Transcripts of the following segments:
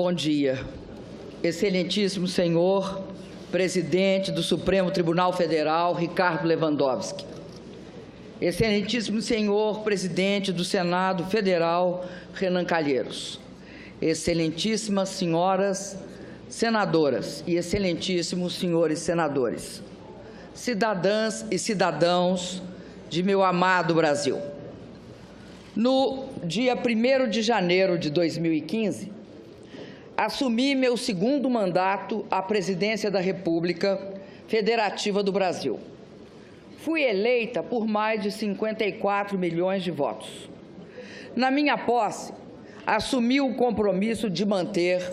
Bom dia. Excelentíssimo senhor presidente do Supremo Tribunal Federal, Ricardo Lewandowski. Excelentíssimo senhor presidente do Senado Federal, Renan Calheiros. Excelentíssimas senhoras senadoras e excelentíssimos senhores senadores. Cidadãs e cidadãos de meu amado Brasil. No dia 1º de janeiro de 2015, assumi meu segundo mandato à presidência da República Federativa do Brasil. Fui eleita por mais de 54 milhões de votos. Na minha posse, assumi o compromisso de manter,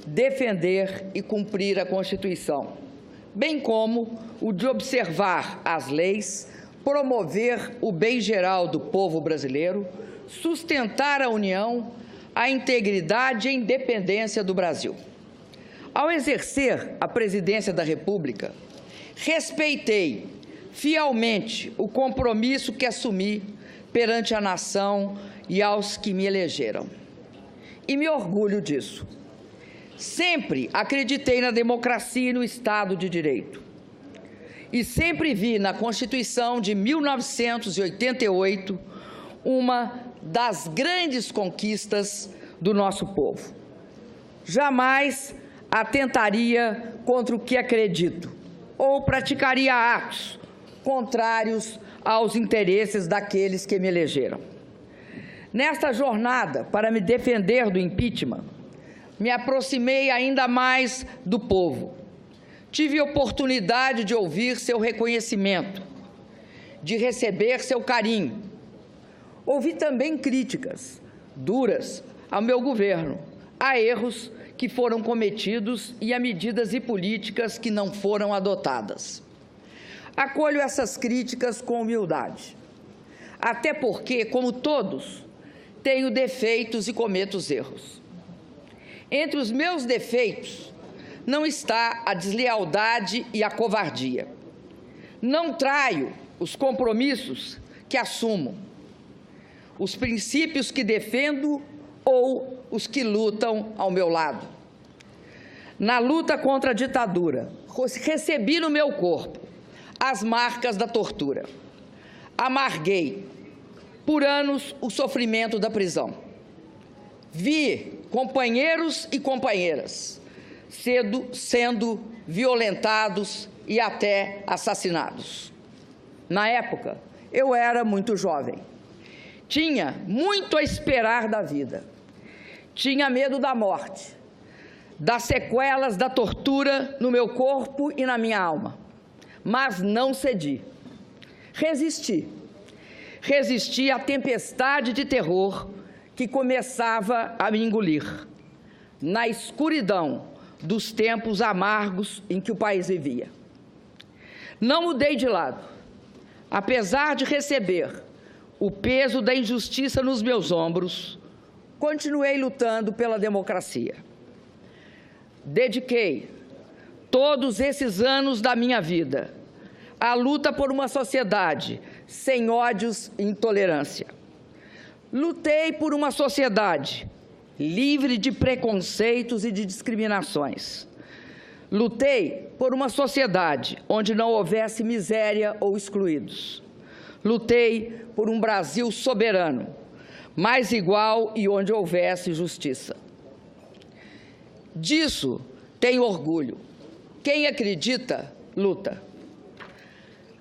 defender e cumprir a Constituição, bem como o de observar as leis, promover o bem geral do povo brasileiro, sustentar a União, a integridade e a independência do Brasil. Ao exercer a presidência da República, respeitei fielmente o compromisso que assumi perante a nação e aos que me elegeram. E me orgulho disso. Sempre acreditei na democracia e no Estado de Direito. E sempre vi na Constituição de 1988 uma das grandes conquistas do nosso povo. Jamais atentaria contra o que acredito ou praticaria atos contrários aos interesses daqueles que me elegeram. Nesta jornada para me defender do impeachment, me aproximei ainda mais do povo. Tive oportunidade de ouvir seu reconhecimento, de receber seu carinho. Ouvi também críticas duras ao meu governo, a erros que foram cometidos e a medidas e políticas que não foram adotadas. Acolho essas críticas com humildade, até porque, como todos, tenho defeitos e cometo erros. Entre os meus defeitos não está a deslealdade e a covardia. Não traio os compromissos que assumo, os princípios que defendo ou os que lutam ao meu lado. Na luta contra a ditadura, recebi no meu corpo as marcas da tortura. Amarguei por anos o sofrimento da prisão. Vi companheiros e companheiras sendo violentados e até assassinados. Na época, eu era muito jovem. Tinha muito a esperar da vida. Tinha medo da morte, das sequelas da tortura no meu corpo e na minha alma. Mas não cedi. Resisti. Resisti à tempestade de terror que começava a me engolir, na escuridão dos tempos amargos em que o país vivia. Não mudei de lado. Apesar de receber o peso da injustiça nos meus ombros, continuei lutando pela democracia. Dediquei todos esses anos da minha vida à luta por uma sociedade sem ódios e intolerância. Lutei por uma sociedade livre de preconceitos e de discriminações. Lutei por uma sociedade onde não houvesse miséria ou excluídos. Lutei por um Brasil soberano, mais igual e onde houvesse justiça. Disso tenho orgulho. Quem acredita, luta.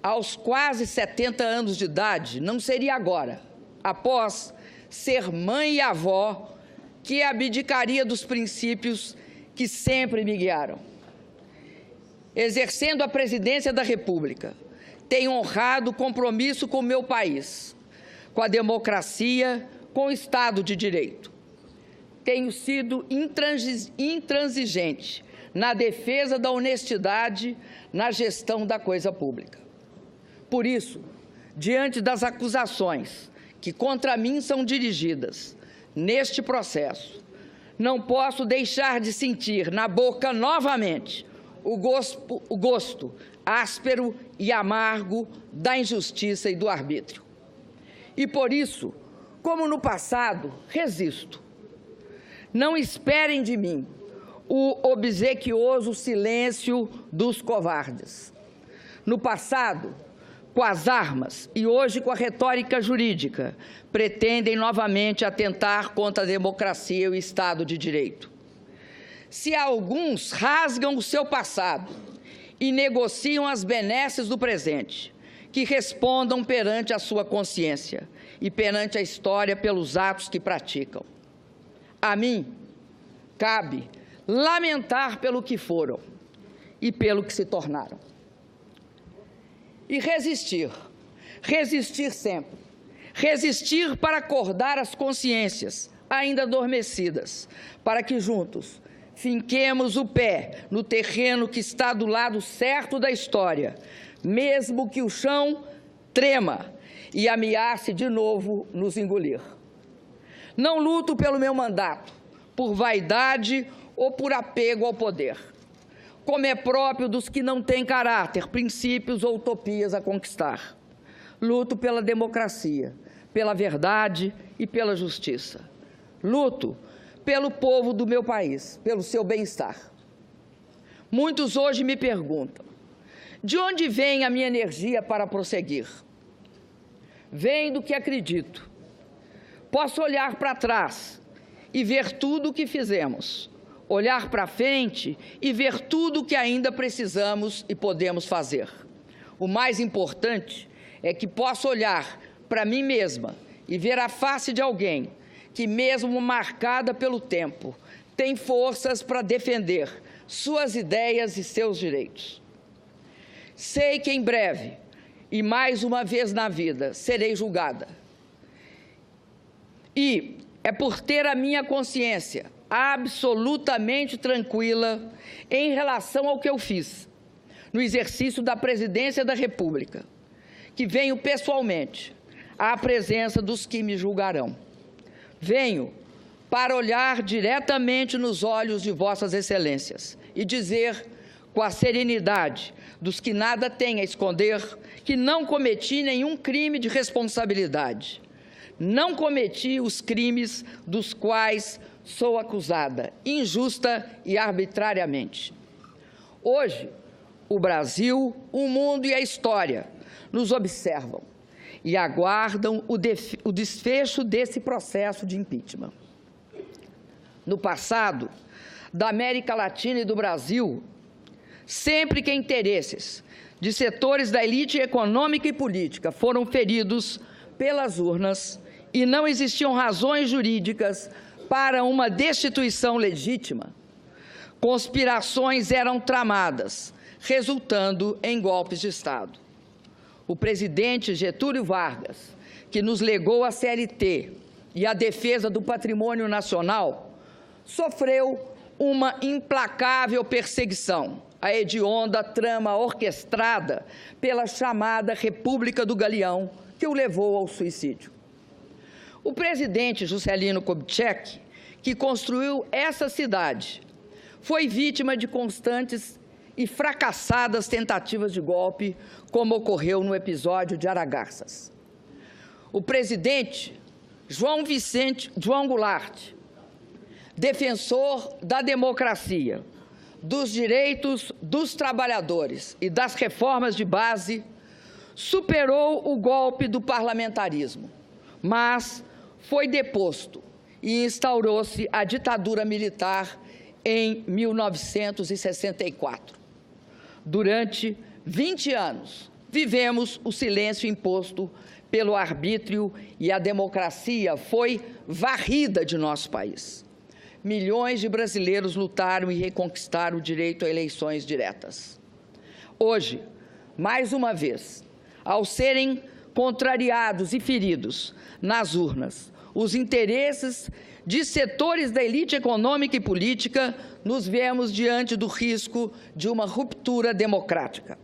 Aos quase 70 anos de idade, não seria agora, após ser mãe e avó, que abdicaria dos princípios que sempre me guiaram. Exercendo a presidência da República, tenho honrado o compromisso com o meu país, com a democracia, com o Estado de Direito. Tenho sido intransigente na defesa da honestidade na gestão da coisa pública. Por isso, diante das acusações que contra mim são dirigidas neste processo, não posso deixar de sentir na boca novamente o gosto áspero e amargo da injustiça e do arbítrio. E por isso, como no passado, resisto. Não esperem de mim o obsequioso silêncio dos covardes. No passado, com as armas e hoje com a retórica jurídica, pretendem novamente atentar contra a democracia e o Estado de Direito. Se alguns rasgam o seu passado e negociam as benesses do presente, que respondam perante a sua consciência e perante a história pelos atos que praticam. A mim, cabe lamentar pelo que foram e pelo que se tornaram. E resistir, resistir sempre. Resistir para acordar as consciências ainda adormecidas, para que juntos finquemos o pé no terreno que está do lado certo da história, mesmo que o chão trema e ameace de novo nos engolir. Não luto pelo meu mandato, por vaidade ou por apego ao poder, como é próprio dos que não têm caráter, princípios ou utopias a conquistar. Luto pela democracia, pela verdade e pela justiça. Luto pelo povo do meu país, pelo seu bem-estar. Muitos hoje me perguntam, de onde vem a minha energia para prosseguir? Vem do que acredito. Posso olhar para trás e ver tudo o que fizemos, olhar para frente e ver tudo o que ainda precisamos e podemos fazer. O mais importante é que posso olhar para mim mesma e ver a face de alguém que, mesmo marcada pelo tempo, tem forças para defender suas ideias e seus direitos. Sei que em breve, e mais uma vez na vida, serei julgada. E é por ter a minha consciência absolutamente tranquila em relação ao que eu fiz no exercício da presidência da República, que venho pessoalmente à presença dos que me julgarão. Venho para olhar diretamente nos olhos de vossas excelências e dizer com a serenidade dos que nada têm a esconder que não cometi nenhum crime de responsabilidade. Não cometi os crimes dos quais sou acusada, injusta e arbitrariamente. Hoje, o Brasil, o mundo e a história nos observam e aguardam o desfecho desse processo de impeachment. No passado, da América Latina e do Brasil, sempre que interesses de setores da elite econômica e política foram feridos pelas urnas e não existiam razões jurídicas para uma destituição legítima, conspirações eram tramadas, resultando em golpes de Estado. O presidente Getúlio Vargas, que nos legou a CLT e a defesa do patrimônio nacional, sofreu uma implacável perseguição, a hedionda trama orquestrada pela chamada República do Galeão, que o levou ao suicídio. O presidente Juscelino Kubitschek, que construiu essa cidade, foi vítima de constantes e fracassadas tentativas de golpe, como ocorreu no episódio de Aragarças. O presidente João Goulart, defensor da democracia, dos direitos dos trabalhadores e das reformas de base, superou o golpe do parlamentarismo, mas foi deposto e instaurou-se a ditadura militar em 1964. Durante 20 anos, vivemos o silêncio imposto pelo arbítrio e a democracia foi varrida de nosso país. Milhões de brasileiros lutaram e reconquistaram o direito a eleições diretas. Hoje, mais uma vez, ao serem contrariados e feridos nas urnas os interesses de setores da elite econômica e política, nos vemos diante do risco de uma ruptura democrática.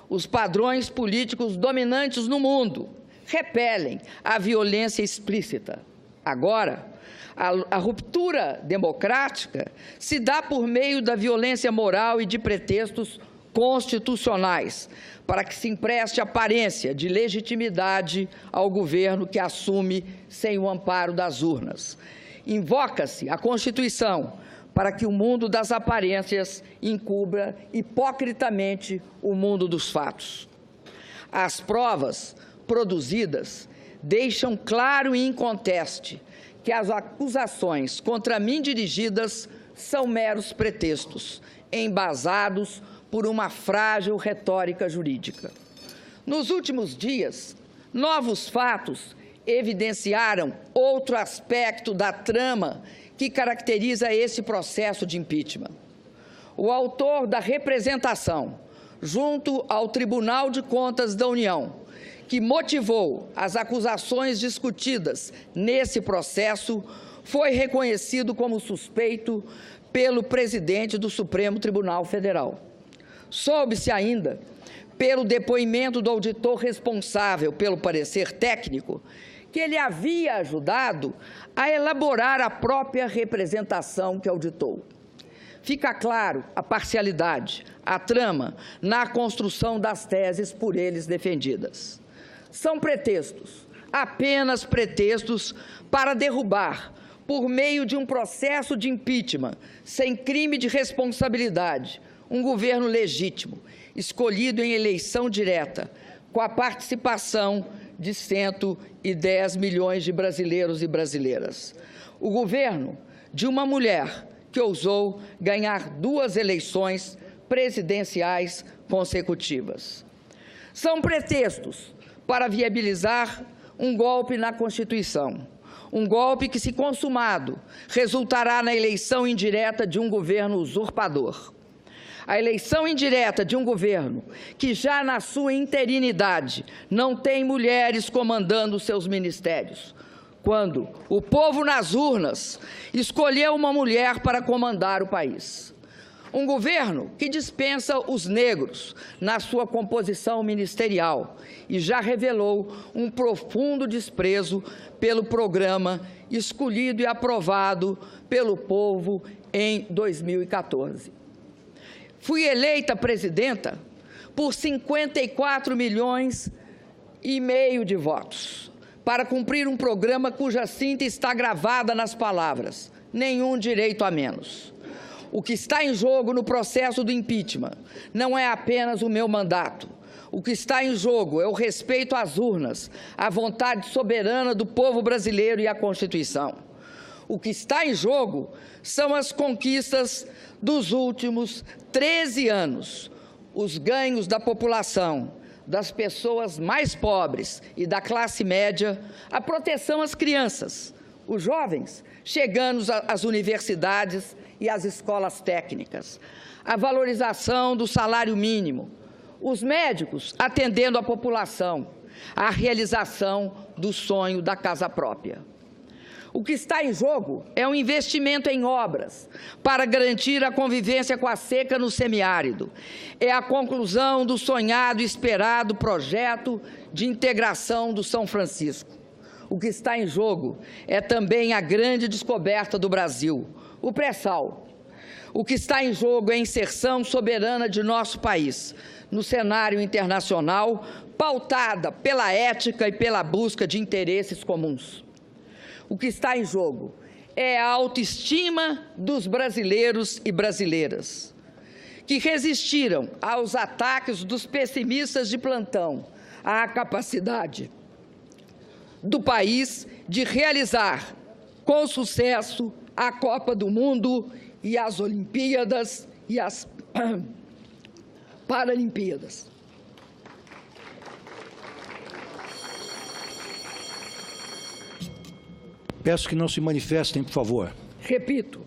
Os padrões políticos dominantes no mundo repelem a violência explícita. Agora, a ruptura democrática se dá por meio da violência moral e de pretextos constitucionais, para que se empreste aparência de legitimidade ao governo que assume sem o amparo das urnas. Invoca-se a Constituição para que o mundo das aparências encubra hipocritamente o mundo dos fatos. As provas produzidas deixam claro e inconteste que as acusações contra mim dirigidas são meros pretextos, embasados por uma frágil retórica jurídica. Nos últimos dias, novos fatos evidenciaram outro aspecto da trama que caracteriza esse processo de impeachment. O autor da representação, junto ao Tribunal de Contas da União, que motivou as acusações discutidas nesse processo, foi reconhecido como suspeito pelo presidente do Supremo Tribunal Federal. Soube-se ainda, pelo depoimento do auditor responsável pelo parecer técnico, que ele havia ajudado a elaborar a própria representação que auditou. Fica claro a parcialidade, a trama na construção das teses por eles defendidas. São pretextos, apenas pretextos para derrubar, por meio de um processo de impeachment, sem crime de responsabilidade, um governo legítimo, escolhido em eleição direta, com a participação de 110 milhões de brasileiros e brasileiras. O governo de uma mulher que ousou ganhar 2 eleições presidenciais consecutivas. São pretextos para viabilizar um golpe na Constituição, um golpe que, se consumado, resultará na eleição indireta de um governo usurpador. A eleição indireta de um governo que, já na sua interinidade, não tem mulheres comandando seus ministérios, quando o povo nas urnas escolheu uma mulher para comandar o país. Um governo que dispensa os negros na sua composição ministerial e já revelou um profundo desprezo pelo programa escolhido e aprovado pelo povo em 2014. Fui eleita presidenta por 54 milhões e meio de votos, para cumprir um programa cuja síntese está gravada nas palavras: nenhum direito a menos. O que está em jogo no processo do impeachment não é apenas o meu mandato. O que está em jogo é o respeito às urnas, à vontade soberana do povo brasileiro e à Constituição. O que está em jogo são as conquistas dos últimos 13 anos, os ganhos da população, das pessoas mais pobres e da classe média, a proteção às crianças, os jovens chegando às universidades e às escolas técnicas, a valorização do salário mínimo, os médicos atendendo a população, a realização do sonho da casa própria. O que está em jogo é um investimento em obras para garantir a convivência com a seca no semiárido. É a conclusão do sonhado e esperado projeto de integração do São Francisco. O que está em jogo é também a grande descoberta do Brasil, o pré-sal. O que está em jogo é a inserção soberana de nosso país no cenário internacional, pautada pela ética e pela busca de interesses comuns. O que está em jogo é a autoestima dos brasileiros e brasileiras, que resistiram aos ataques dos pessimistas de plantão, à capacidade do país de realizar com sucesso a Copa do Mundo e as Olimpíadas e as Paralimpíadas. Peço que não se manifestem, por favor. Repito,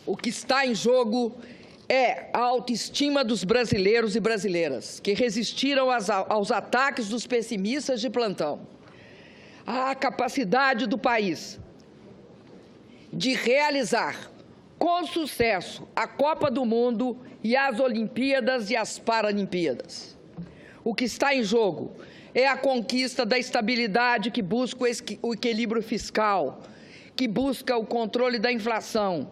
o que está em jogo é a autoestima dos brasileiros e brasileiras, que resistiram aos ataques dos pessimistas de plantão, a capacidade do país de realizar com sucesso a Copa do Mundo e as Olimpíadas e as Paralimpíadas. O que está em jogo é a conquista da estabilidade que busca o equilíbrio fiscal, que busca o controle da inflação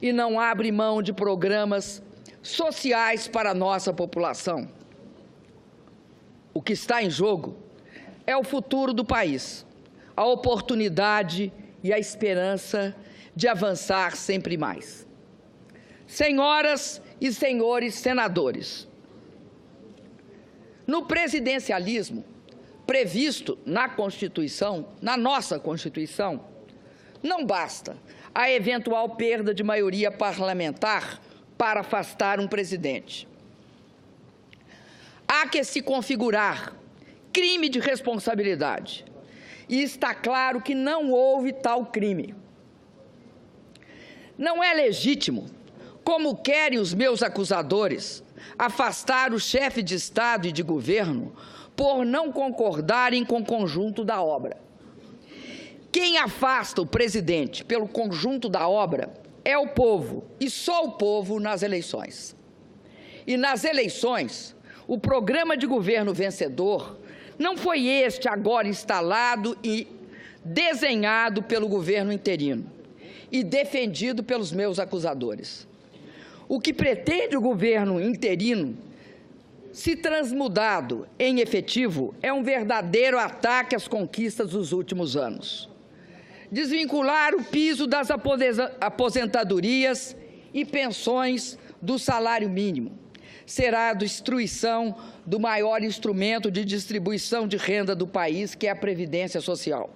e não abre mão de programas sociais para a nossa população. O que está em jogo é o futuro do país, a oportunidade e a esperança de avançar sempre mais. Senhoras e senhores senadores, no presidencialismo previsto na Constituição, na nossa Constituição, não basta a eventual perda de maioria parlamentar para afastar um presidente. Há que se configurar crime de responsabilidade. E está claro que não houve tal crime. Não é legítimo, como querem os meus acusadores, afastar o chefe de Estado e de governo por não concordarem com o conjunto da obra. Quem afasta o presidente pelo conjunto da obra é o povo, e só o povo nas eleições. E nas eleições, o programa de governo vencedor não foi este agora instalado e desenhado pelo governo interino e defendido pelos meus acusadores. O que pretende o governo interino, se transmudado em efetivo, é um verdadeiro ataque às conquistas dos últimos anos. Desvincular o piso das aposentadorias e pensões do salário mínimo será a destruição do maior instrumento de distribuição de renda do país, que é a Previdência Social.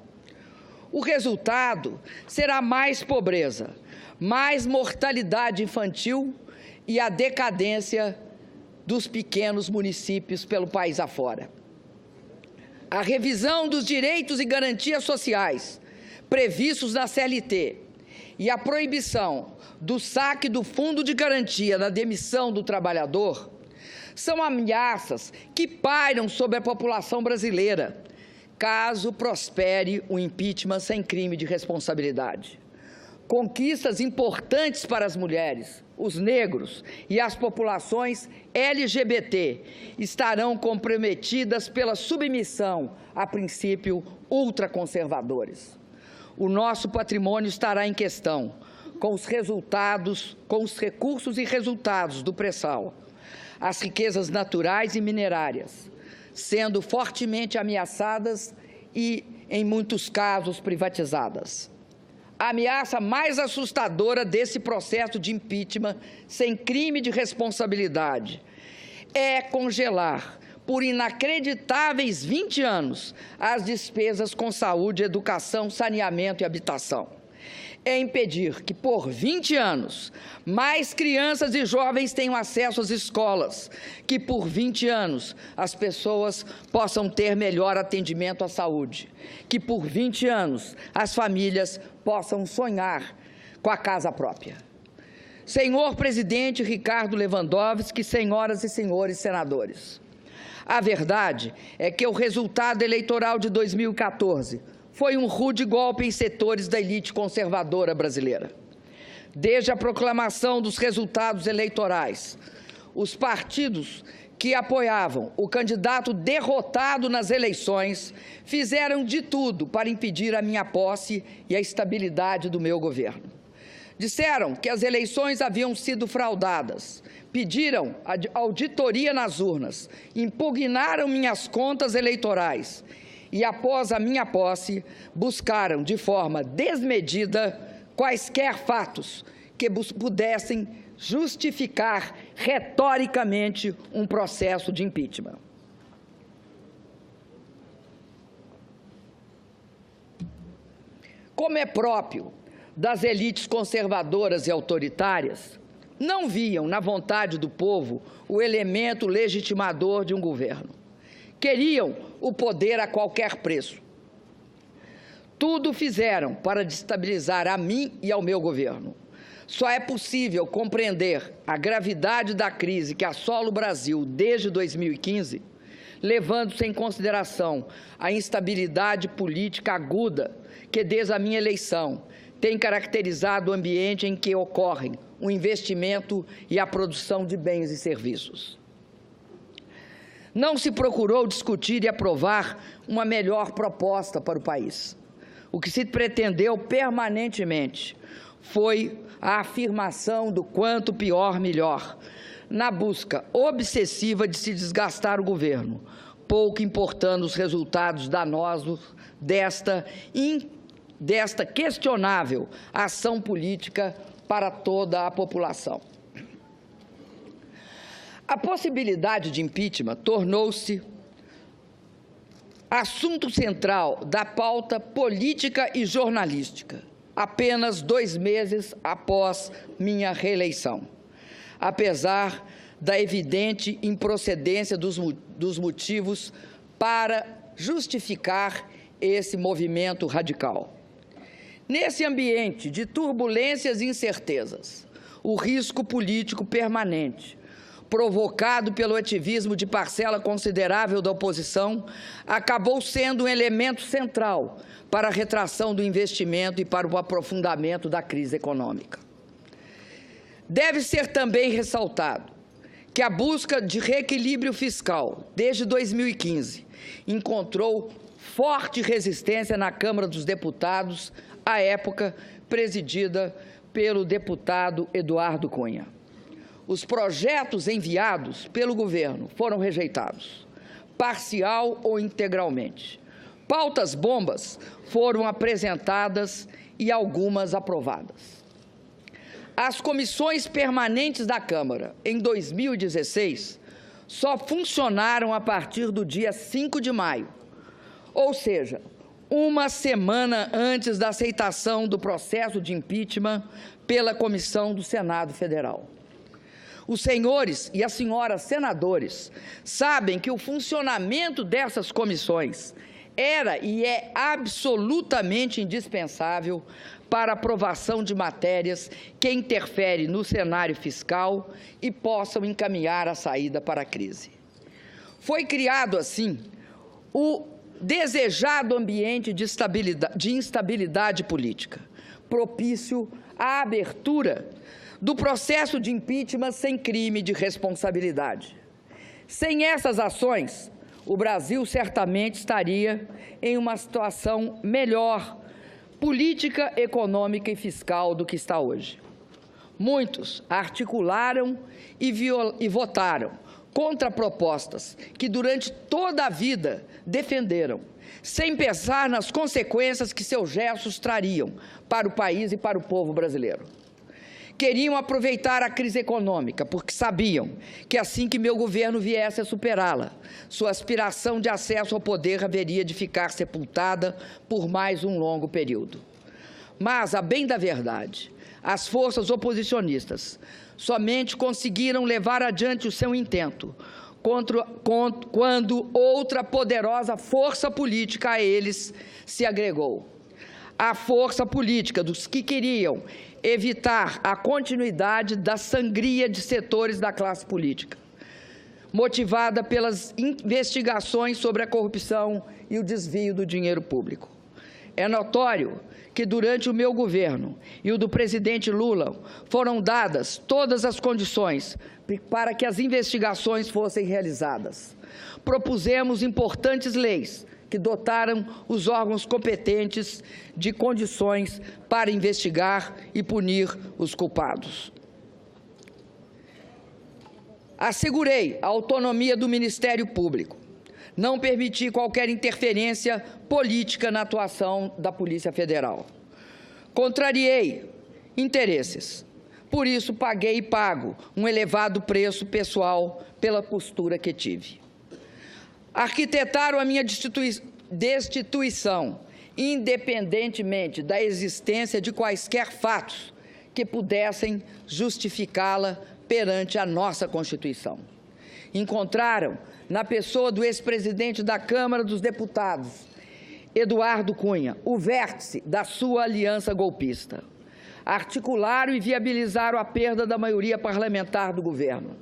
O resultado será mais pobreza, mais mortalidade infantil e a decadência dos pequenos municípios pelo país afora. A revisão dos direitos e garantias sociais previstos na CLT e a proibição do saque do Fundo de Garantia na demissão do trabalhador são ameaças que pairam sobre a população brasileira, caso prospere o impeachment sem crime de responsabilidade. Conquistas importantes para as mulheres, os negros e as populações LGBT estarão comprometidas pela submissão a princípios ultraconservadores. O nosso patrimônio estará em questão, com os recursos e resultados do pré-sal, as riquezas naturais e minerárias, sendo fortemente ameaçadas e, em muitos casos, privatizadas. A ameaça mais assustadora desse processo de impeachment sem crime de responsabilidade é congelar, por inacreditáveis 20 anos, as despesas com saúde, educação, saneamento e habitação. É impedir que, por 20 anos, mais crianças e jovens tenham acesso às escolas, que, por 20 anos, as pessoas possam ter melhor atendimento à saúde, que, por 20 anos, as famílias possam sonhar com a casa própria. Senhor presidente Ricardo Lewandowski, senhoras e senhores senadores, a verdade é que o resultado eleitoral de 2014 foi um rude golpe em setores da elite conservadora brasileira. Desde a proclamação dos resultados eleitorais, os partidos que apoiavam o candidato derrotado nas eleições fizeram de tudo para impedir a minha posse e a estabilidade do meu governo. Disseram que as eleições haviam sido fraudadas, pediram auditoria nas urnas, impugnaram minhas contas eleitorais e, após a minha posse, buscaram de forma desmedida quaisquer fatos que pudessem justificar retoricamente um processo de impeachment. Como é próprio das elites conservadoras e autoritárias, não viam na vontade do povo o elemento legitimador de um governo. Queriam o poder a qualquer preço. Tudo fizeram para destabilizar a mim e ao meu governo. Só é possível compreender a gravidade da crise que assola o Brasil desde 2015, levando-se em consideração a instabilidade política aguda que, desde a minha eleição, tem caracterizado o ambiente em que ocorrem o investimento e a produção de bens e serviços. Não se procurou discutir e aprovar uma melhor proposta para o país. O que se pretendeu permanentemente foi a afirmação do quanto pior, melhor, na busca obsessiva de se desgastar o governo, pouco importando os resultados danosos desta desta questionável ação política para toda a população. A possibilidade de impeachment tornou-se assunto central da pauta política e jornalística, apenas 2 meses após minha reeleição, apesar da evidente improcedência dos motivos para justificar esse movimento radical. Nesse ambiente de turbulências e incertezas, o risco político permanente, provocado pelo ativismo de parcela considerável da oposição, acabou sendo um elemento central para a retração do investimento e para o aprofundamento da crise econômica. Deve ser também ressaltado que a busca de reequilíbrio fiscal, desde 2015, encontrou forte resistência na Câmara dos Deputados, à época presidida pelo deputado Eduardo Cunha. Os projetos enviados pelo governo foram rejeitados, parcial ou integralmente. Pautas bombas foram apresentadas e algumas aprovadas. As comissões permanentes da Câmara, em 2016, só funcionaram a partir do dia 5 de maio, ou seja, uma semana antes da aceitação do processo de impeachment pela Comissão do Senado Federal. Os senhores e as senhoras senadores sabem que o funcionamento dessas comissões era e é absolutamente indispensável para a aprovação de matérias que interferem no cenário fiscal e possam encaminhar a saída para a crise. Foi criado, assim, o desejado ambiente de instabilidade política, propício à abertura do processo de impeachment sem crime de responsabilidade. Sem essas ações, o Brasil certamente estaria em uma situação melhor, política, econômica e fiscal do que está hoje. Muitos articularam e votaram contra propostas que durante toda a vida defenderam, sem pensar nas consequências que seus gestos trariam para o país e para o povo brasileiro. Queriam aproveitar a crise econômica, porque sabiam que assim que meu governo viesse a superá-la, sua aspiração de acesso ao poder haveria de ficar sepultada por mais um longo período. Mas, a bem da verdade, as forças oposicionistas somente conseguiram levar adiante o seu intento quando outra poderosa força política a eles se agregou. A força política dos que queriam evitar a continuidade da sangria de setores da classe política, motivada pelas investigações sobre a corrupção e o desvio do dinheiro público. É notório que durante o meu governo e o do presidente Lula foram dadas todas as condições para que as investigações fossem realizadas. Propusemos importantes leis que dotaram os órgãos competentes de condições para investigar e punir os culpados. Assegurei a autonomia do Ministério Público. Não permiti qualquer interferência política na atuação da Polícia Federal. Contrariei interesses. Por isso, paguei e pago um elevado preço pessoal pela postura que tive. Arquitetaram a minha destituição, independentemente da existência de quaisquer fatos que pudessem justificá-la perante a nossa Constituição. Encontraram, na pessoa do ex-presidente da Câmara dos Deputados, Eduardo Cunha, o vértice da sua aliança golpista. Articularam e viabilizaram a perda da maioria parlamentar do governo.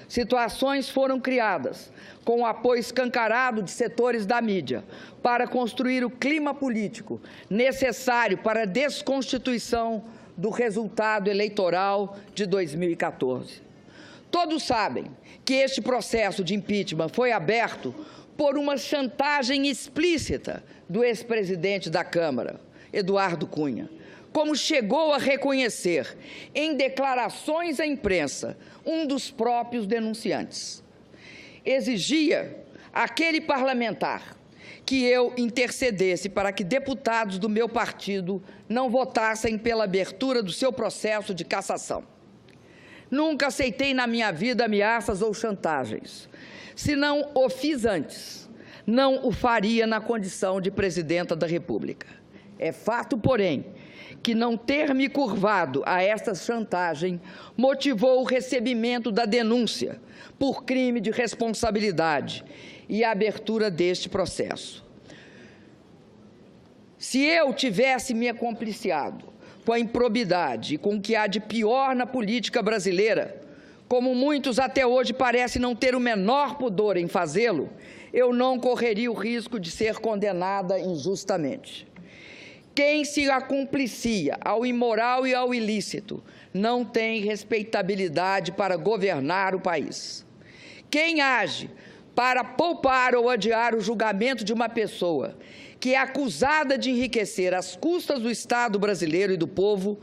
Situações foram criadas com o apoio escancarado de setores da mídia para construir o clima político necessário para a desconstituição do resultado eleitoral de 2014. Todos sabem que este processo de impeachment foi aberto por uma chantagem explícita do ex-presidente da Câmara, Eduardo Cunha, como chegou a reconhecer em declarações à imprensa um dos próprios denunciantes. Exigia aquele parlamentar que eu intercedesse para que deputados do meu partido não votassem pela abertura do seu processo de cassação. Nunca aceitei na minha vida ameaças ou chantagens. Se não o fiz antes, não o faria na condição de presidenta da República. É fato, porém, que não ter me curvado a esta chantagem motivou o recebimento da denúncia por crime de responsabilidade e a abertura deste processo. Se eu tivesse me acompliciado com a improbidade e com o que há de pior na política brasileira, como muitos até hoje parecem não ter o menor pudor em fazê-lo, eu não correria o risco de ser condenada injustamente. Quem se acumplicia ao imoral e ao ilícito não tem respeitabilidade para governar o país. Quem age para poupar ou adiar o julgamento de uma pessoa que é acusada de enriquecer às custas do Estado brasileiro e do povo,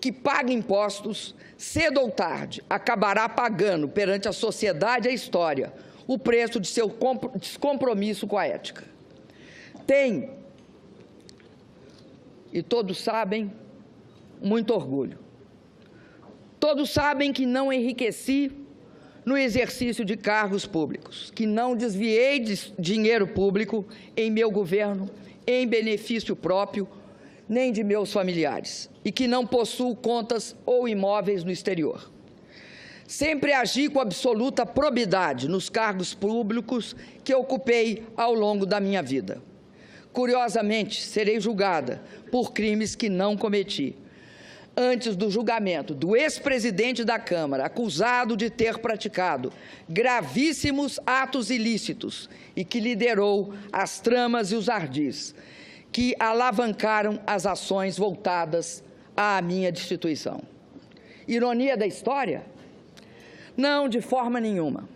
que paga impostos, cedo ou tarde, acabará pagando perante a sociedade e a história o preço de seu descompromisso com a ética. Tem, e todos sabem, muito orgulho. Todos sabem que não enriqueci no exercício de cargos públicos, que não desviei dinheiro público em meu governo, em benefício próprio, nem de meus familiares, e que não possuo contas ou imóveis no exterior. Sempre agi com absoluta probidade nos cargos públicos que ocupei ao longo da minha vida. Curiosamente, serei julgada por crimes que não cometi. Antes do julgamento do ex-presidente da Câmara, acusado de ter praticado gravíssimos atos ilícitos e que liderou as tramas e os ardis que alavancaram as ações voltadas à minha destituição. Ironia da história? Não, de forma nenhuma.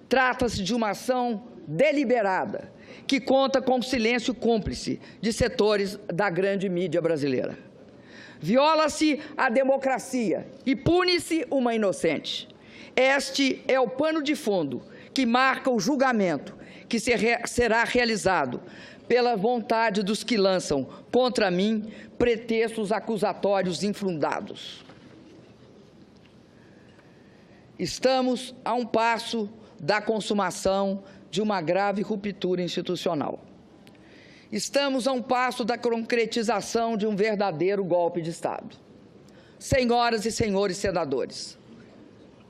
Trata-se de uma ação deliberada, que conta com o silêncio cúmplice de setores da grande mídia brasileira. Viola-se a democracia e pune-se uma inocente. Este é o pano de fundo que marca o julgamento que será realizado pela vontade dos que lançam contra mim pretextos acusatórios infundados. Estamos a um passo da consumação de uma grave ruptura institucional. Estamos a um passo da concretização de um verdadeiro golpe de Estado. Senhoras e senhores senadores,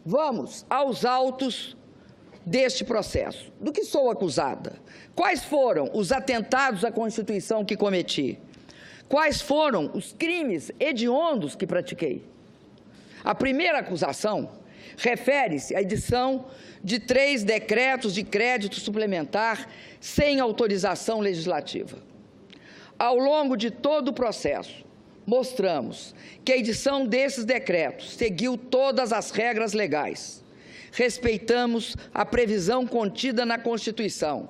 vamos aos autos deste processo. Do que sou acusada? Quais foram os atentados à Constituição que cometi? Quais foram os crimes hediondos que pratiquei? A primeira acusação refere-se à edição de 3 decretos de crédito suplementar sem autorização legislativa. Ao longo de todo o processo, mostramos que a edição desses decretos seguiu todas as regras legais. Respeitamos a previsão contida na Constituição,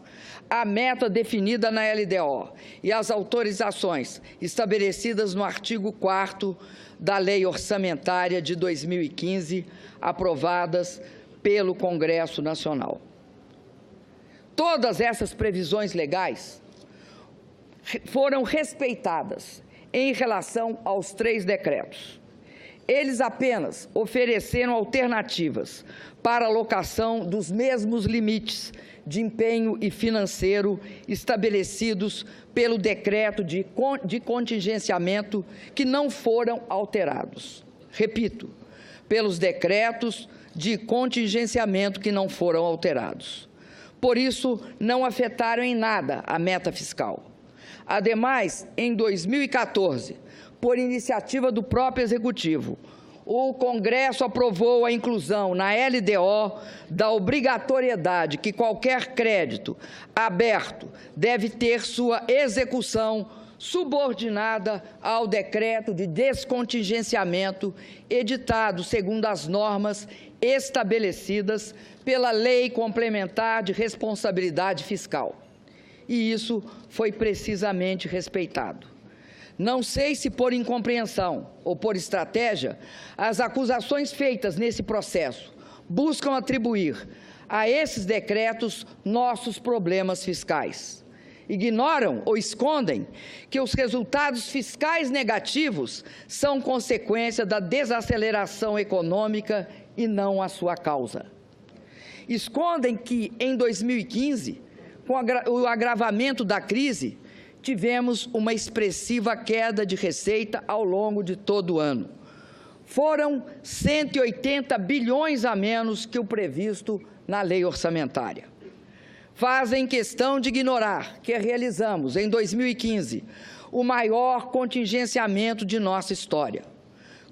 a meta definida na LDO e as autorizações estabelecidas no artigo 4º da Lei Orçamentária de 2015, aprovadas pelo Congresso Nacional. Todas essas previsões legais foram respeitadas em relação aos 3 decretos. Eles apenas ofereceram alternativas para a alocação dos mesmos limites de empenho e financeiro estabelecidos pelo decreto de contingenciamento, que não foram alterados. Repito, pelos decretos de contingenciamento que não foram alterados. Por isso, não afetaram em nada a meta fiscal. Ademais, em 2014, por iniciativa do próprio Executivo, o Congresso aprovou a inclusão na LDO da obrigatoriedade que qualquer crédito aberto deve ter sua execução subordinada ao decreto de descontingenciamento editado segundo as normas estabelecidas pela Lei Complementar de Responsabilidade Fiscal. E isso foi precisamente respeitado. Não sei se por incompreensão ou por estratégia, as acusações feitas nesse processo buscam atribuir a esses decretos nossos problemas fiscais. ignoram ou escondem que os resultados fiscais negativos são consequência da desaceleração econômica e não a sua causa. Escondem que, em 2015, com o agravamento da crise, tivemos uma expressiva queda de receita ao longo de todo o ano. Foram 180 bilhões a menos que o previsto na lei orçamentária. Fazem questão de ignorar que realizamos, em 2015, o maior contingenciamento de nossa história.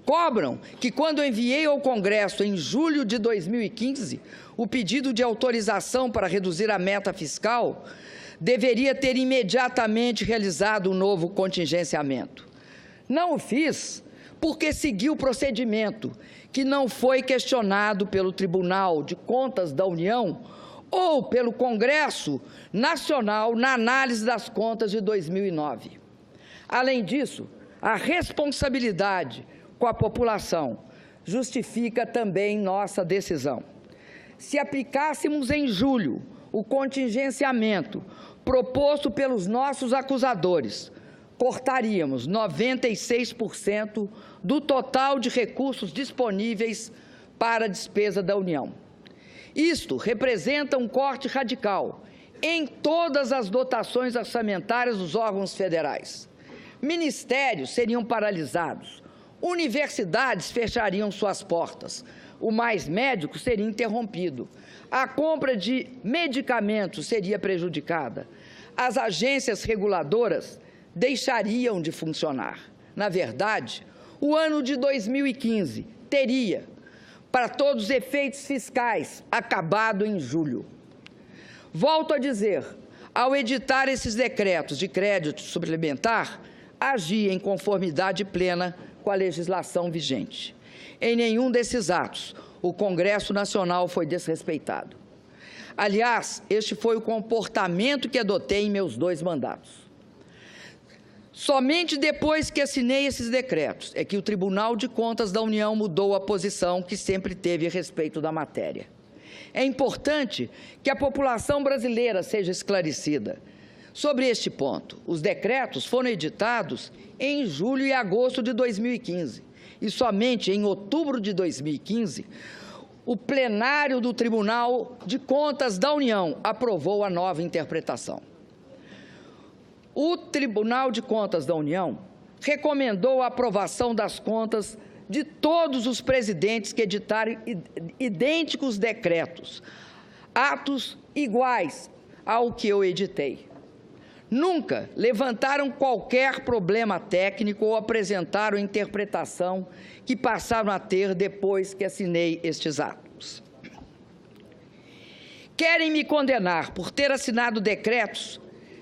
Cobram que, quando enviei ao Congresso, em julho de 2015, o pedido de autorização para reduzir a meta fiscal, deveria ter imediatamente realizado um novo contingenciamento. Não o fiz porque segui o procedimento, que não foi questionado pelo Tribunal de Contas da União ou pelo Congresso Nacional na análise das contas de 2009. Além disso, a responsabilidade com a população justifica também nossa decisão. Se aplicássemos em julho o contingenciamento proposto pelos nossos acusadores, cortaríamos 96% do total de recursos disponíveis para a despesa da União. Isto representa um corte radical em todas as dotações orçamentárias dos órgãos federais. Ministérios seriam paralisados, universidades fechariam suas portas, o Mais Médico seria interrompido, a compra de medicamentos seria prejudicada, as agências reguladoras deixariam de funcionar. Na verdade, o ano de 2015 teria, para todos os efeitos fiscais, acabado em julho. Volto a dizer, ao editar esses decretos de crédito suplementar, agi em conformidade plena com a legislação vigente. Em nenhum desses atos, o Congresso Nacional foi desrespeitado. Aliás, este foi o comportamento que adotei em meus 2 mandatos. Somente depois que assinei esses decretos é que o Tribunal de Contas da União mudou a posição que sempre teve a respeito da matéria. É importante que a população brasileira seja esclarecida sobre este ponto. Os decretos foram editados em julho e agosto de 2015 e somente em outubro de 2015 o plenário do Tribunal de Contas da União aprovou a nova interpretação. O Tribunal de Contas da União recomendou a aprovação das contas de todos os presidentes que editaram idênticos decretos, atos iguais ao que eu editei. Nunca levantaram qualquer problema técnico ou apresentaram interpretação que passaram a ter depois que assinei estes atos. Querem me condenar por ter assinado decretos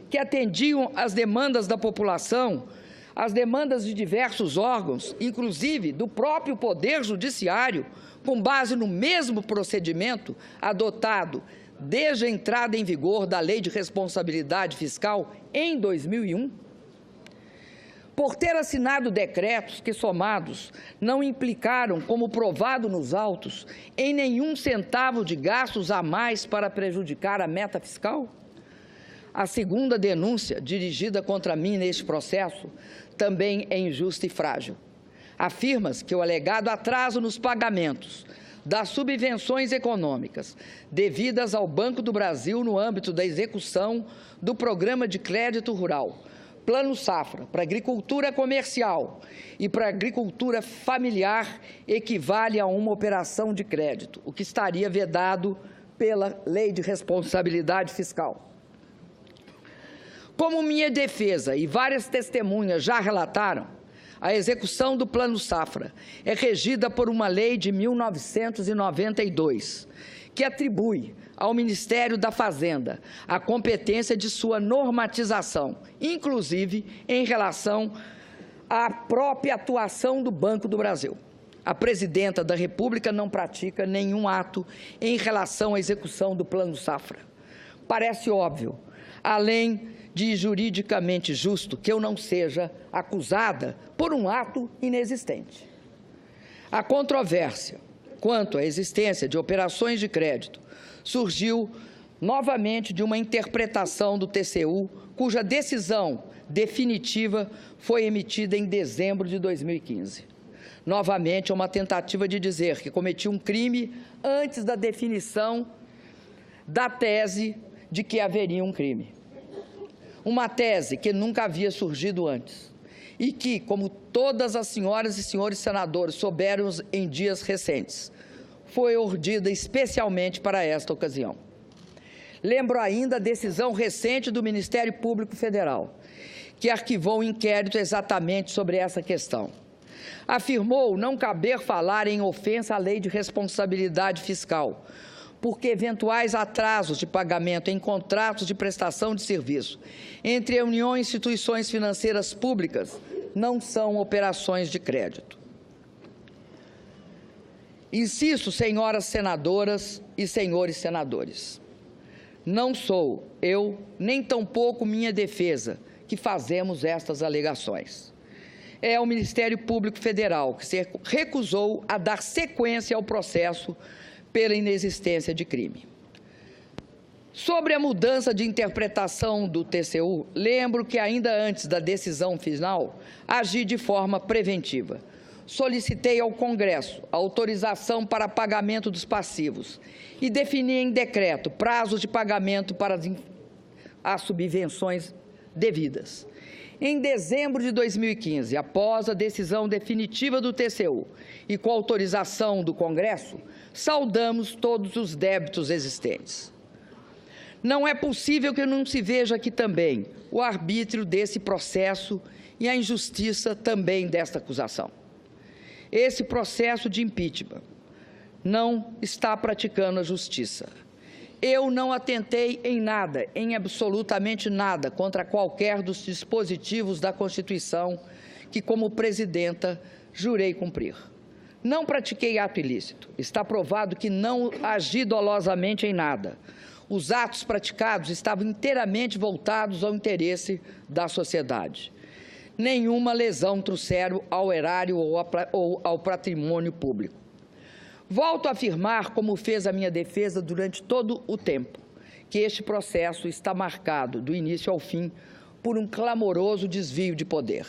que atendiam às demandas da população, às demandas de diversos órgãos, inclusive do próprio Poder Judiciário, com base no mesmo procedimento adotado desde a entrada em vigor da Lei de Responsabilidade Fiscal em 2001? Por ter assinado decretos que, somados, não implicaram, como provado nos autos, em nenhum centavo de gastos a mais para prejudicar a meta fiscal? A segunda denúncia dirigida contra mim neste processo também é injusta e frágil. Afirma-se que o alegado atraso nos pagamentos das subvenções econômicas devidas ao Banco do Brasil no âmbito da execução do Programa de Crédito Rural, Plano Safra, para agricultura comercial e para agricultura familiar equivale a uma operação de crédito, o que estaria vedado pela Lei de Responsabilidade Fiscal. Como minha defesa e várias testemunhas já relataram, a execução do Plano Safra é regida por uma lei de 1992, que atribui ao Ministério da Fazenda a competência de sua normatização, inclusive em relação à própria atuação do Banco do Brasil. A Presidenta da República não pratica nenhum ato em relação à execução do Plano Safra. Parece óbvio, além de juridicamente justo, que eu não seja acusada por um ato inexistente. A controvérsia quanto à existência de operações de crédito surgiu novamente de uma interpretação do TCU cuja decisão definitiva foi emitida em dezembro de 2015. Novamente, é uma tentativa de dizer que cometi um crime antes da definição da tese de que haveria um crime. Uma tese que nunca havia surgido antes e que, como todas as senhoras e senhores senadores souberam em dias recentes, foi urdida especialmente para esta ocasião. Lembro ainda a decisão recente do Ministério Público Federal, que arquivou um inquérito exatamente sobre essa questão. Afirmou não caber falar em ofensa à lei de responsabilidade fiscal, porque eventuais atrasos de pagamento em contratos de prestação de serviço entre a União e instituições financeiras públicas não são operações de crédito. Insisto, senhoras senadoras e senhores senadores, não sou eu, nem tampouco minha defesa, que fazemos estas alegações. É o Ministério Público Federal que se recusou a dar sequência ao processo pela inexistência de crime. Sobre a mudança de interpretação do TCU, lembro que ainda antes da decisão final, agi de forma preventiva. Solicitei ao Congresso a autorização para pagamento dos passivos e defini em decreto prazos de pagamento para as subvenções devidas. Em dezembro de 2015, após a decisão definitiva do TCU e com autorização do Congresso, saldamos todos os débitos existentes. Não é possível que não se veja aqui também o arbítrio desse processo e a injustiça também desta acusação. Esse processo de impeachment não está praticando a justiça. Eu não atentei em nada, em absolutamente nada, contra qualquer dos dispositivos da Constituição que, como presidenta, jurei cumprir. Não pratiquei ato ilícito. Está provado que não agi dolosamente em nada. Os atos praticados estavam inteiramente voltados ao interesse da sociedade. Nenhuma lesão trouxeram ao erário ou ao patrimônio público. Volto a afirmar, como fez a minha defesa durante todo o tempo, que este processo está marcado, do início ao fim, por um clamoroso desvio de poder.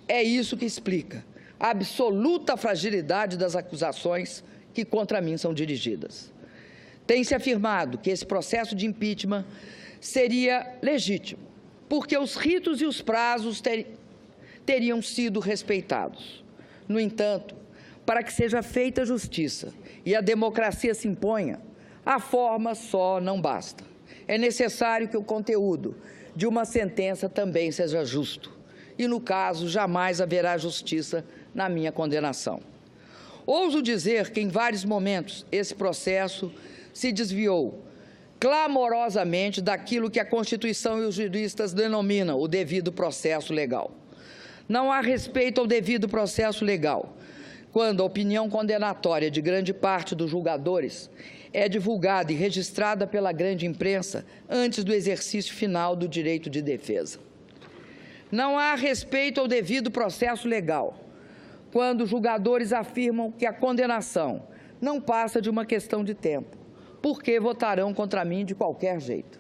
É isso que explica a absoluta fragilidade das acusações que contra mim são dirigidas. Tem-se afirmado que esse processo de impeachment seria legítimo, porque os ritos e os prazos teriam sido respeitados. No entanto, para que seja feita justiça e a democracia se imponha, a forma só não basta. É necessário que o conteúdo de uma sentença também seja justo. E, no caso, jamais haverá justiça na minha condenação. Ouso dizer que, em vários momentos, esse processo se desviou clamorosamente daquilo que a Constituição e os juristas denominam o devido processo legal. Não há respeito ao devido processo legal quando a opinião condenatória de grande parte dos julgadores é divulgada e registrada pela grande imprensa antes do exercício final do direito de defesa. Não há respeito ao devido processo legal quando os julgadores afirmam que a condenação não passa de uma questão de tempo, porque votarão contra mim de qualquer jeito.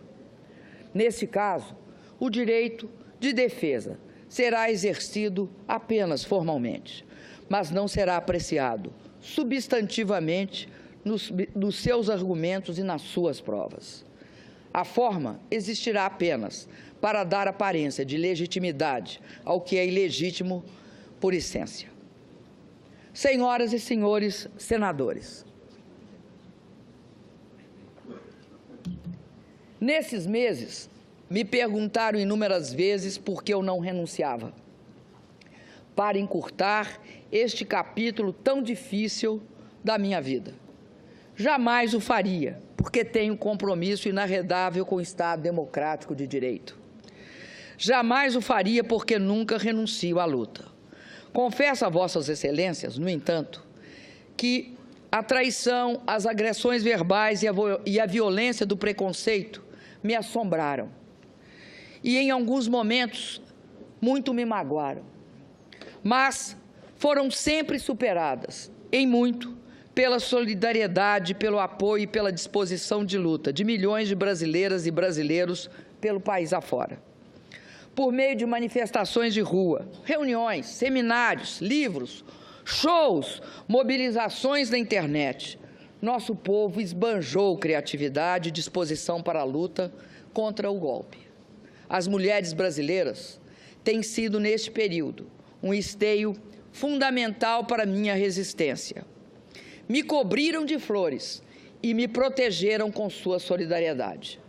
Nesse caso, o direito de defesa será exercido apenas formalmente, mas não será apreciado substantivamente nos seus argumentos e nas suas provas. A forma existirá apenas para dar aparência de legitimidade ao que é ilegítimo por essência. Senhoras e senhores senadores, nesses meses, me perguntaram inúmeras vezes por que eu não renunciava, para encurtar este capítulo tão difícil da minha vida. Jamais o faria, porque tenho compromisso inarredável com o Estado democrático de direito. Jamais o faria porque nunca renuncio à luta. Confesso a vossas excelências, no entanto, que a traição, as agressões verbais e a violência do preconceito me assombraram. E, em alguns momentos, muito me magoaram. Mas foram sempre superadas, em muito, pela solidariedade, pelo apoio e pela disposição de luta de milhões de brasileiras e brasileiros pelo país afora. por meio de manifestações de rua, reuniões, seminários, livros, shows, mobilizações na internet. Nosso povo esbanjou criatividade e disposição para a luta contra o golpe. As mulheres brasileiras têm sido, neste período, um esteio fundamental para minha resistência. Me cobriram de flores e me protegeram com sua solidariedade.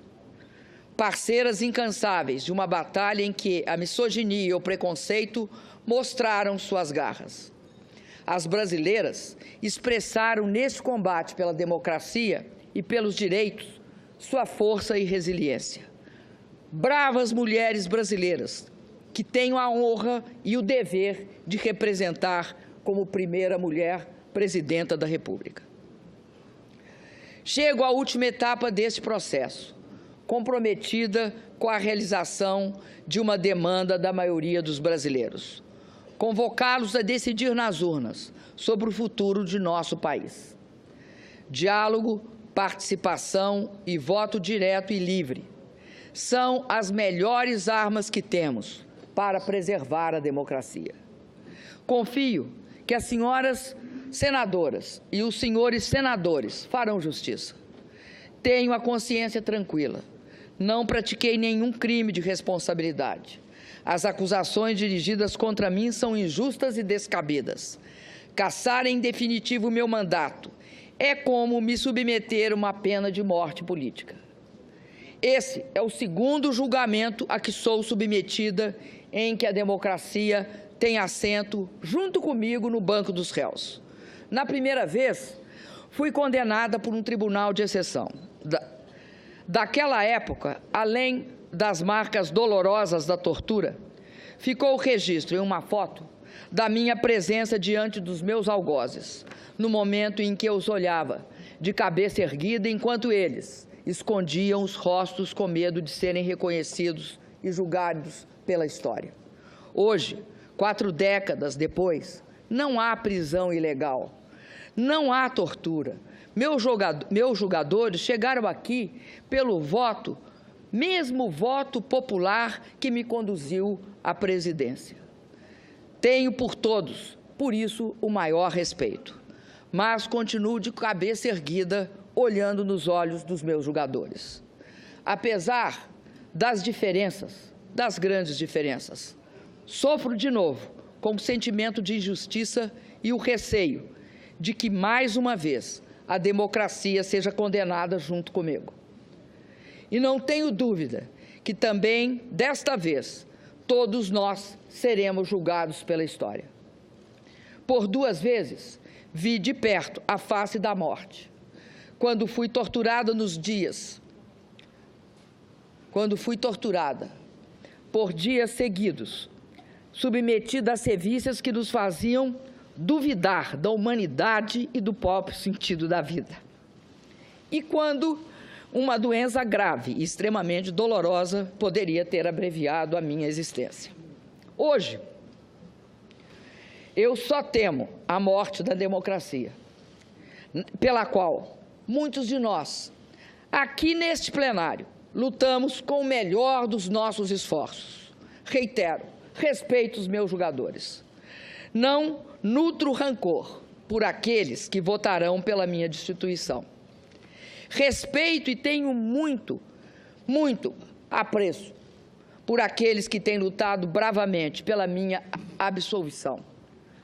Parceiras incansáveis de uma batalha em que a misoginia e o preconceito mostraram suas garras. As brasileiras expressaram neste combate pela democracia e pelos direitos sua força e resiliência. Bravas mulheres brasileiras que tenho a honra e o dever de representar como primeira mulher presidenta da República. Chego à última etapa deste processo, comprometida com a realização de uma demanda da maioria dos brasileiros: convocá-los a decidir nas urnas sobre o futuro de nosso país. Diálogo, participação e voto direto e livre são as melhores armas que temos para preservar a democracia. Confio que as senhoras senadoras e os senhores senadores farão justiça. Tenho a consciência tranquila. Não pratiquei nenhum crime de responsabilidade. As acusações dirigidas contra mim são injustas e descabidas. Cassar em definitivo meu mandato é como me submeter a uma pena de morte política. Esse é o segundo julgamento a que sou submetida em que a democracia tem assento junto comigo no banco dos réus. Na primeira vez, fui condenada por um tribunal de exceção. Daquela época, além das marcas dolorosas da tortura, ficou o registro em uma foto da minha presença diante dos meus algozes, no momento em que eu os olhava, de cabeça erguida, enquanto eles escondiam os rostos com medo de serem reconhecidos e julgados pela história. Hoje, 4 décadas depois, não há prisão ilegal, não há tortura. Meus julgadores chegaram aqui pelo voto, mesmo voto popular que me conduziu à presidência. Tenho por todos, por isso, o maior respeito, mas continuo de cabeça erguida, olhando nos olhos dos meus julgadores. Apesar das diferenças, das grandes diferenças, sofro de novo com o sentimento de injustiça e o receio de que, mais uma vez, a democracia seja condenada junto comigo. E não tenho dúvida que também, desta vez, todos nós seremos julgados pela história. Por 2 vezes, vi de perto a face da morte. Quando fui torturada por dias seguidos, submetida a sevícias que nos faziam duvidar da humanidade e do próprio sentido da vida. E quando uma doença grave e extremamente dolorosa poderia ter abreviado a minha existência. Hoje, eu só temo a morte da democracia, pela qual muitos de nós, aqui neste plenário, lutamos com o melhor dos nossos esforços. Reitero, respeito os meus julgadores. Não nutro rancor por aqueles que votarão pela minha destituição. Respeito e tenho muito apreço por aqueles que têm lutado bravamente pela minha absolvição,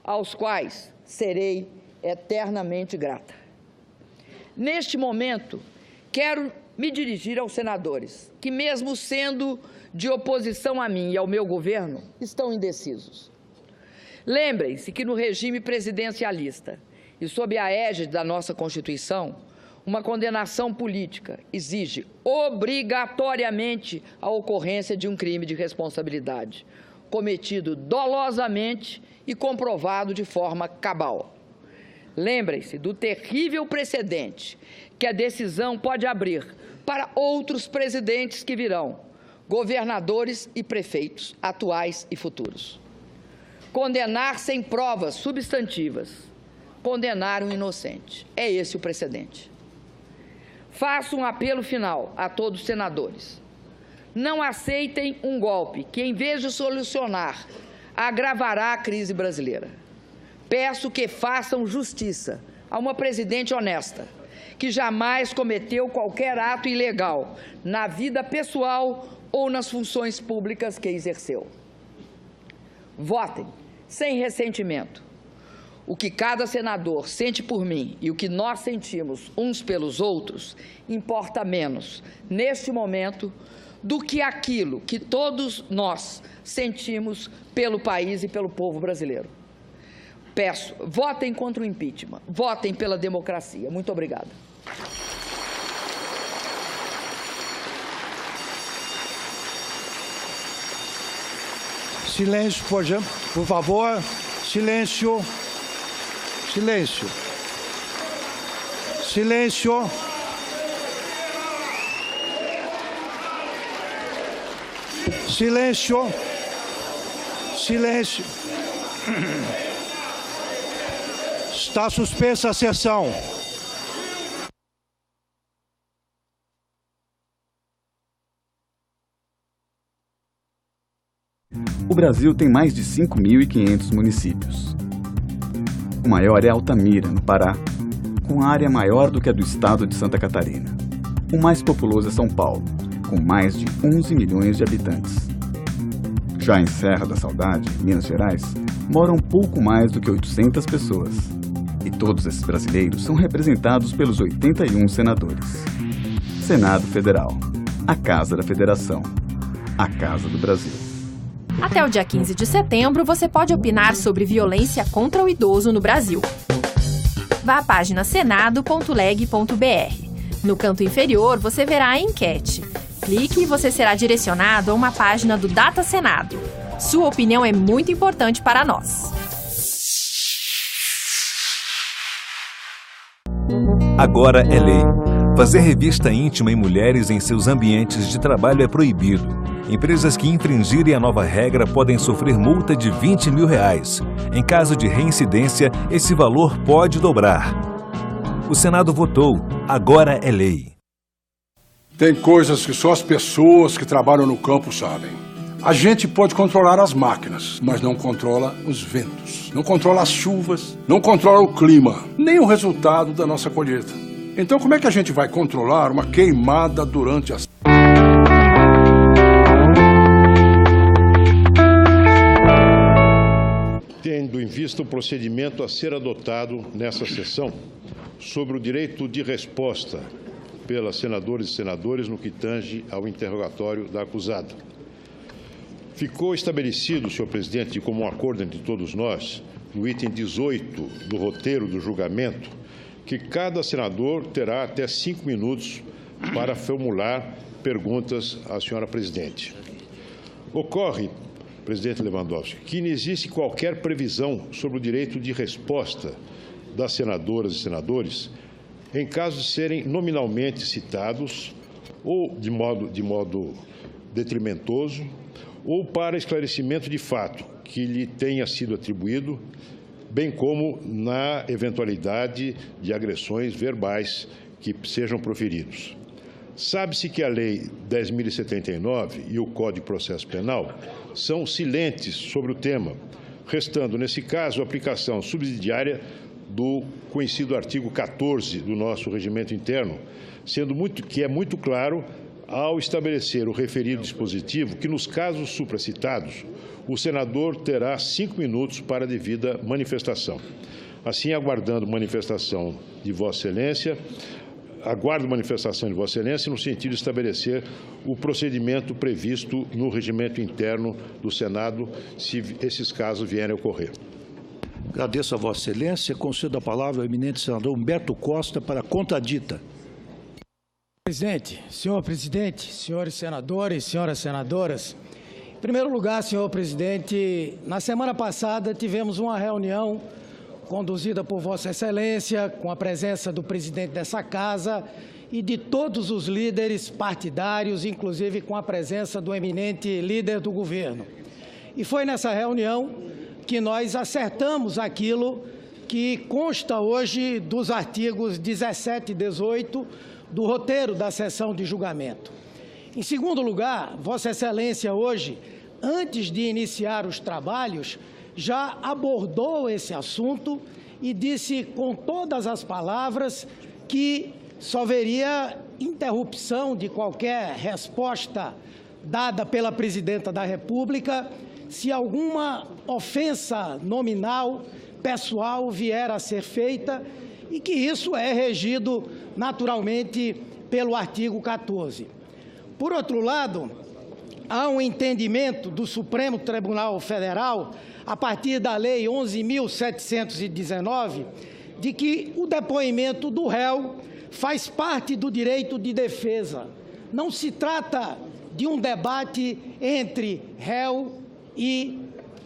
aos quais serei eternamente grata. Neste momento, quero me dirigir aos senadores, que mesmo sendo de oposição a mim e ao meu governo, estão indecisos. Lembrem-se que no regime presidencialista e sob a égide da nossa Constituição, uma condenação política exige obrigatoriamente a ocorrência de um crime de responsabilidade, cometido dolosamente e comprovado de forma cabal. Lembrem-se do terrível precedente que a decisão pode abrir para outros presidentes que virão, governadores e prefeitos, atuais e futuros. Condenar sem provas substantivas, condenar um inocente. É esse o precedente. Faço um apelo final a todos os senadores. Não aceitem um golpe que, em vez de solucionar, agravará a crise brasileira. Peço que façam justiça a uma presidente honesta, que jamais cometeu qualquer ato ilegal na vida pessoal ou nas funções públicas que exerceu. Votem sem ressentimento. O que cada senador sente por mim e o que nós sentimos uns pelos outros importa menos, neste momento, do que aquilo que todos nós sentimos pelo país e pelo povo brasileiro. Peço, votem contra o impeachment, votem pela democracia. Muito obrigada. Silêncio, por favor. Silêncio. Silêncio. Silêncio. Silêncio. Silêncio. Está suspensa a sessão. O Brasil tem mais de 5.500 municípios. O maior é Altamira, no Pará, com área maior do que a do estado de Santa Catarina. O mais populoso é São Paulo, com mais de 11 milhões de habitantes. Já em Serra da Saudade, Minas Gerais, moram pouco mais do que 800 pessoas. E todos esses brasileiros são representados pelos 81 senadores. Senado Federal, a Casa da Federação, a Casa do Brasil. Até o dia 15 de setembro, você pode opinar sobre violência contra o idoso no Brasil. Vá à página senado.leg.br. No canto inferior, você verá a enquete. Clique e você será direcionado a uma página do Data Senado. Sua opinião é muito importante para nós. Agora é lei. Fazer revista íntima em mulheres em seus ambientes de trabalho é proibido. Empresas que infringirem a nova regra podem sofrer multa de R$20 mil. Em caso de reincidência, esse valor pode dobrar. O Senado votou. Agora é lei. Tem coisas que só as pessoas que trabalham no campo sabem. A gente pode controlar as máquinas, mas não controla os ventos, não controla as chuvas, não controla o clima, nem o resultado da nossa colheita. Então, como é que a gente vai controlar uma queimada durante as... Tendo em vista o procedimento a ser adotado nessa sessão sobre o direito de resposta pelas senadoras e senadores no que tange ao interrogatório da acusada. Ficou estabelecido, senhor presidente, como um acordo entre todos nós, no item 18 do roteiro do julgamento, que cada senador terá até 5 minutos para formular perguntas à senhora presidente. Ocorre, presidente Lewandowski, que não existe qualquer previsão sobre o direito de resposta das senadoras e senadores em caso de serem nominalmente citados ou de modo detrimentoso ou para esclarecimento de fato que lhe tenha sido atribuído, bem como na eventualidade de agressões verbais que sejam proferidos. Sabe-se que a Lei 10.079 e o Código de Processo Penal são silentes sobre o tema, restando, nesse caso, a aplicação subsidiária do conhecido artigo 14 do nosso regimento interno, que é muito claro ao estabelecer o referido dispositivo que, nos casos supracitados, o senador terá 5 minutos para a devida manifestação. Assim, aguardo manifestação de Vossa Excelência no sentido de estabelecer o procedimento previsto no regimento interno do Senado, se esses casos vierem a ocorrer. Agradeço a Vossa Excelência. Concedo a palavra ao eminente senador Humberto Costa para a contradita. Senhor presidente, senhores senadores, senhoras senadoras, em primeiro lugar, senhor presidente, na semana passada tivemos uma reunião conduzida por Vossa Excelência, com a presença do presidente dessa casa e de todos os líderes partidários, inclusive com a presença do eminente líder do governo. E foi nessa reunião que nós acertamos aquilo que consta hoje dos artigos 17 e 18 do roteiro da sessão de julgamento. Em segundo lugar, Vossa Excelência hoje, antes de iniciar os trabalhos, já abordou esse assunto e disse com todas as palavras que só haveria interrupção de qualquer resposta dada pela Presidenta da República se alguma ofensa nominal, pessoal, vier a ser feita e que isso é regido naturalmente pelo artigo 14. Por outro lado, há um entendimento do Supremo Tribunal Federal, a partir da Lei 11.719, de que o depoimento do réu faz parte do direito de defesa. Não se trata de um debate entre réu e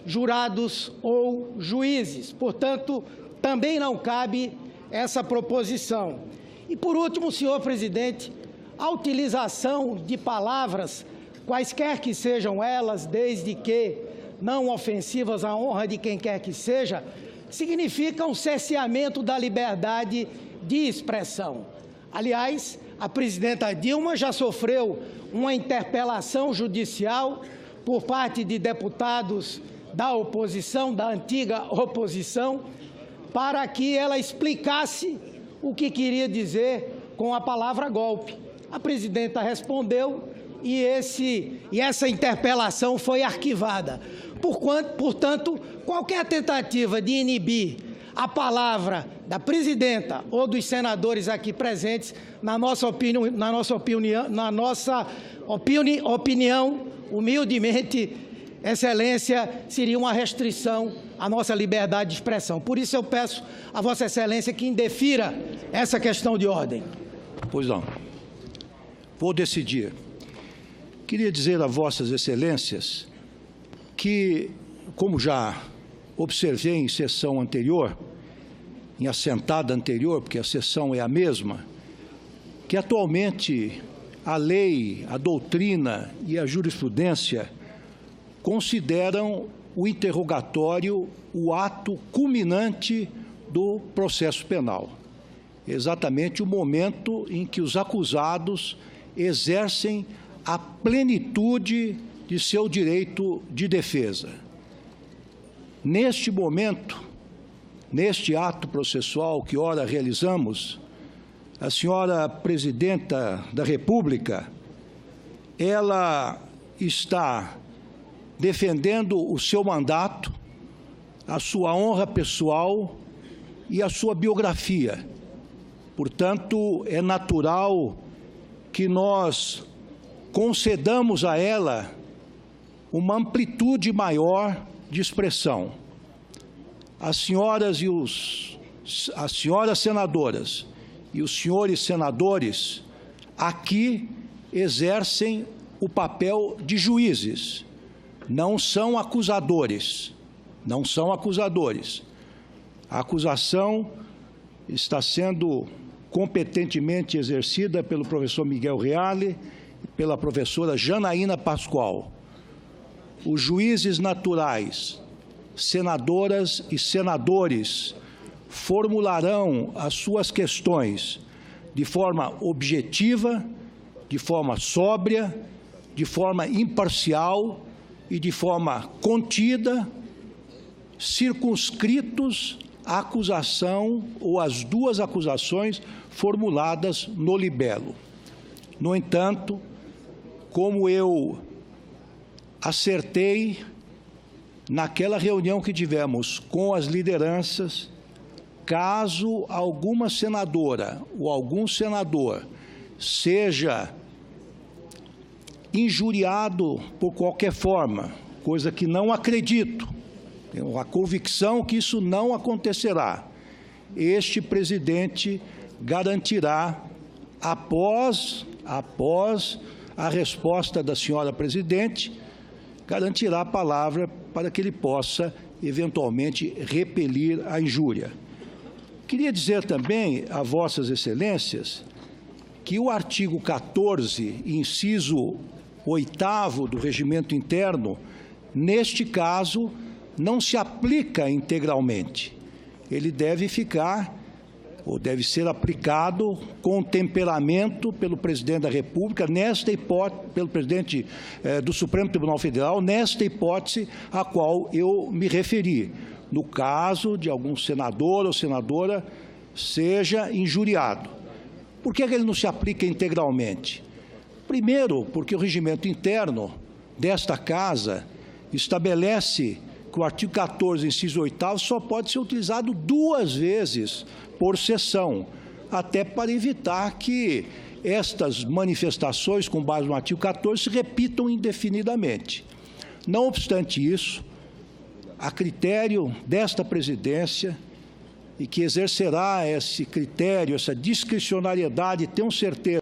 jurados ou juízes. Portanto, também não cabe essa proposição. E, por último, senhor presidente, a utilização de palavras, quaisquer que sejam elas, desde que não ofensivas à honra de quem quer que seja, significa um cerceamento da liberdade de expressão. Aliás, a presidenta Dilma já sofreu uma interpelação judicial por parte de deputados da oposição, da antiga oposição, para que ela explicasse o que queria dizer com a palavra golpe. A presidenta respondeu e essa interpelação foi arquivada. Portanto, qualquer tentativa de inibir a palavra da presidenta ou dos senadores aqui presentes, na nossa opinião, humildemente, Excelência, seria uma restrição à nossa liberdade de expressão. Por isso eu peço a Vossa Excelência que indefira essa questão de ordem. Pois não. Vou decidir. Queria dizer a Vossas Excelências que, como já observei em sessão anterior, em assentada anterior, porque a sessão é a mesma, que atualmente a lei, a doutrina e a jurisprudência consideram o interrogatório o ato culminante do processo penal. Exatamente o momento em que os acusados exercem a plenitude de seu direito de defesa. Neste momento, neste ato processual que ora realizamos, a senhora Presidenta da República, ela está defendendo o seu mandato, a sua honra pessoal e a sua biografia. Portanto, é natural que nós concedamos a ela uma amplitude maior de expressão. As senhoras senadoras e os senhores senadores aqui exercem o papel de juízes, não são acusadores, não são acusadores. A acusação está sendo competentemente exercida pelo professor Miguel Reale e pela professora Janaína Pascoal. Os juízes naturais, senadoras e senadores, formularão as suas questões de forma objetiva, de forma sóbria, de forma imparcial e de forma contida, circunscritos à acusação ou às duas acusações formuladas no libelo. No entanto, como eu acertei naquela reunião que tivemos com as lideranças, caso alguma senadora ou algum senador seja injuriado por qualquer forma, coisa que não acredito, tenho a convicção que isso não acontecerá, este presidente garantirá, após a resposta da senhora presidente, garantirá a palavra para que ele possa, eventualmente, repelir a injúria. Queria dizer também a Vossas Excelências que o artigo 14, inciso 8º do Regimento Interno, neste caso, não se aplica integralmente. Ele deve ficar ou deve ser aplicado com temperamento pelo presidente da República, nesta hipótese, pelo presidente do Supremo Tribunal Federal, nesta hipótese a qual eu me referi, no caso de algum senador ou senadora seja injuriado. Por que ele não se aplica integralmente? Primeiro, porque o regimento interno desta Casa estabelece que o artigo 14, inciso 8º, só pode ser utilizado 2 vezes por sessão, até para evitar que estas manifestações, com base no artigo 14, se repitam indefinidamente. Não obstante isso, a critério desta presidência, e que exercerá esse critério, essa discricionariedade, tenho certeza,